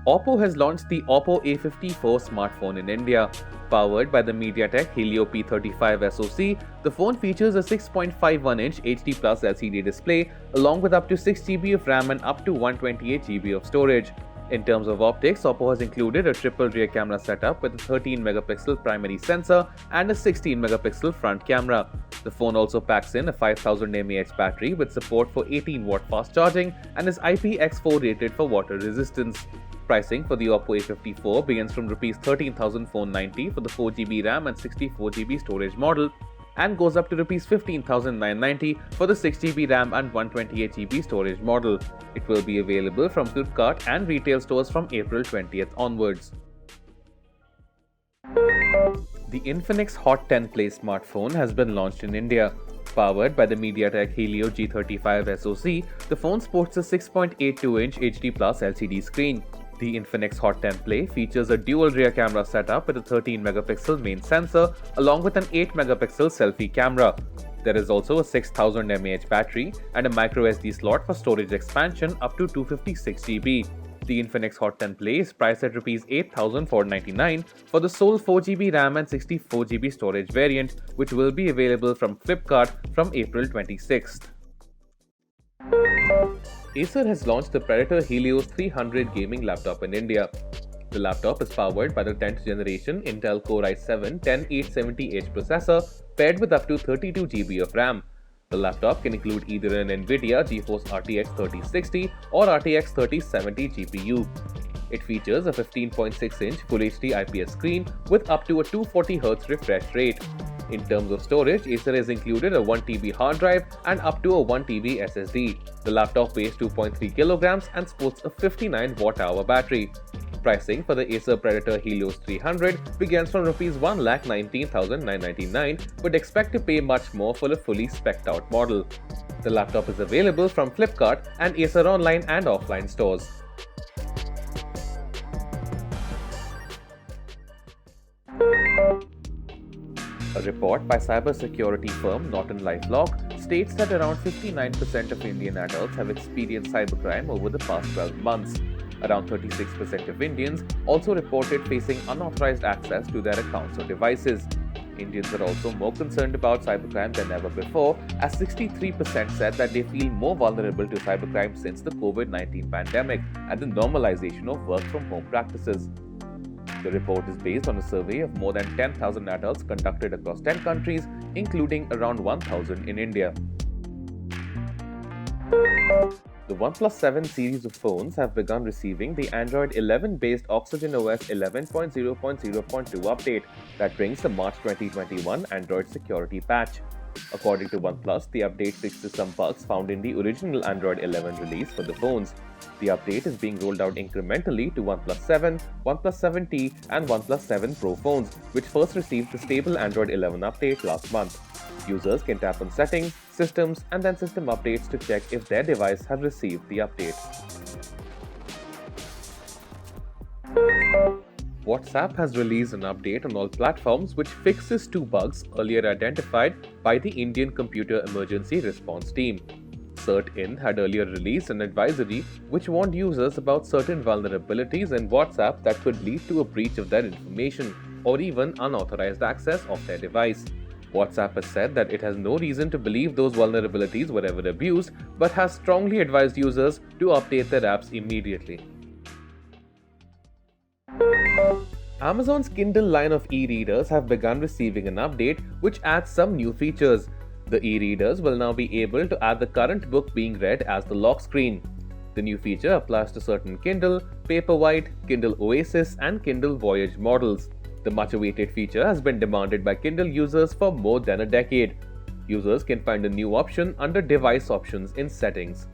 Oppo has launched the Oppo A54 smartphone in India. Powered by the MediaTek Helio P35 SoC, the phone features a 6.51-inch HD Plus LCD display along with up to 6GB of RAM and up to 128GB of storage. In terms of optics, Oppo has included a triple rear camera setup with a 13-megapixel primary sensor and a 16-megapixel front camera. The phone also packs in a 5000 mAh battery with support for 18-watt fast charging and is IPX4 rated for water resistance. Pricing for the Oppo A54 begins from Rs 13,490 for the 4GB RAM and 64GB storage model and goes up to Rs 15,990 for the 6GB RAM and 128GB storage model. It will be available from Flipkart and retail stores from April 20th onwards. The Infinix Hot 10 Play smartphone has been launched in India. Powered by the MediaTek Helio G35 SoC, the phone sports a 6.82-inch HD Plus LCD screen. The Infinix Hot 10 Play features a dual rear camera setup with a 13-megapixel main sensor along with an 8-megapixel selfie camera. There is also a 6000 mAh battery and a microSD slot for storage expansion up to 256GB. The Infinix Hot 10 Play is priced at Rs 8,499 for the sole 4GB RAM and 64GB storage variant, which will be available from Flipkart from April 26th. Acer has launched the Predator Helios 300 gaming laptop in India. The laptop is powered by the 10th generation Intel Core i7-10870H processor paired with up to 32GB of RAM. The laptop can include either an NVIDIA GeForce RTX 3060 or RTX 3070 GPU. It features a 15.6-inch Full HD IPS screen with up to a 240Hz refresh rate. In terms of storage, Acer has included a 1TB hard drive and up to a 1TB SSD. The laptop weighs 2.3 kilograms and sports a 59 watt-hour battery. Pricing for the Acer Predator Helios 300 begins from Rs 1,19,999 but expect to pay much more for a fully spec'd out model. The laptop is available from Flipkart and Acer online and offline stores. A report by cybersecurity firm NortonLifeLock states that around 59% of Indian adults have experienced cybercrime over the past 12 months. Around 36% of Indians also reported facing unauthorized access to their accounts or devices. Indians are also more concerned about cybercrime than ever before, as 63% said that they feel more vulnerable to cybercrime since the COVID-19 pandemic and the normalization of work from home practices. The report is based on a survey of more than 10,000 adults conducted across 10 countries, including around 1,000 in India. The OnePlus 7 series of phones have begun receiving the Android 11-based OxygenOS 11.0.0.2 update that brings the March 2021 Android security patch. According to OnePlus, the update fixes some bugs found in the original Android 11 release for the phones. The update is being rolled out incrementally to OnePlus 7, OnePlus 7T, and OnePlus 7 Pro phones, which first received the stable Android 11 update last month. Users can tap on Settings, Systems, and then System Updates to check if their device has received the update. WhatsApp has released an update on all platforms which fixes two bugs earlier identified by the Indian Computer Emergency Response Team. CERT-In had earlier released an advisory which warned users about certain vulnerabilities in WhatsApp that could lead to a breach of their information or even unauthorized access of their device. WhatsApp has said that it has no reason to believe those vulnerabilities were ever abused, but has strongly advised users to update their apps immediately. Amazon's Kindle line of e-readers have begun receiving an update which adds some new features. The e-readers will now be able to add the current book being read as the lock screen. The new feature applies to certain Kindle, Paperwhite, Kindle Oasis, and Kindle Voyage models. The much-awaited feature has been demanded by Kindle users for more than a decade. Users can find a new option under Device Options in Settings.